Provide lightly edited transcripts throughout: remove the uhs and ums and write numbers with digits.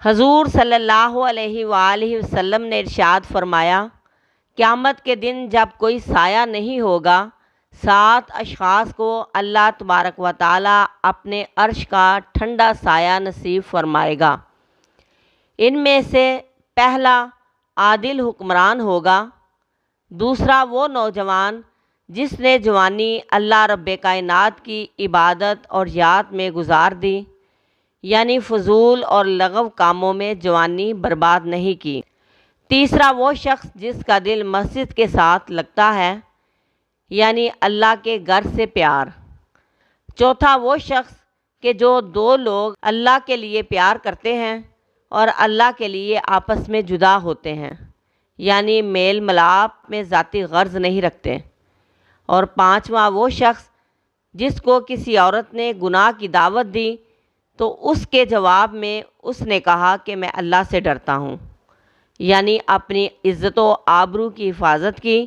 حضور صلی اللہ علیہ وآلہ وسلم نے ارشاد فرمایا، قیامت کے دن جب کوئی سایہ نہیں ہوگا، 7 اشخاص کو اللہ تبارک و تعالیٰ اپنے عرش کا ٹھنڈا سایہ نصیب فرمائے گا۔ ان میں سے پہلا عادل حکمران ہوگا، دوسرا وہ نوجوان جس نے جوانی اللہ رب کائنات کی عبادت اور یاد میں گزار دی، یعنی فضول اور لغو کاموں میں جوانی برباد نہیں کی۔ تیسرا وہ شخص جس کا دل مسجد کے ساتھ لگتا ہے، یعنی اللہ کے گھر سے پیار۔ چوتھا وہ شخص کہ جو 2 لوگ اللہ کے لیے پیار کرتے ہیں اور اللہ کے لیے آپس میں جدا ہوتے ہیں، یعنی میل ملاپ میں ذاتی غرض نہیں رکھتے۔ اور 5واں وہ شخص جس کو کسی عورت نے گناہ کی دعوت دی تو اس کے جواب میں اس نے کہا کہ میں اللہ سے ڈرتا ہوں، یعنی اپنی عزت و آبرو کی حفاظت کی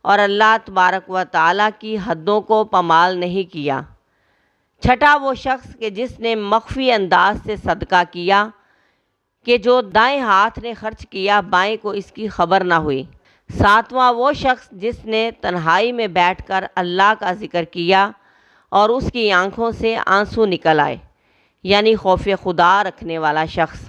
اور اللہ تبارک و تعالیٰ کی حدوں کو پامال نہیں کیا۔ چھٹا وہ شخص کہ جس نے مخفی انداز سے صدقہ کیا کہ جو دائیں ہاتھ نے خرچ کیا بائیں کو اس کی خبر نہ ہوئی۔ 7واں وہ شخص جس نے تنہائی میں بیٹھ کر اللہ کا ذکر کیا اور اس کی آنکھوں سے آنسو نکل آئے، یعنی خوف خدا رکھنے والا شخص۔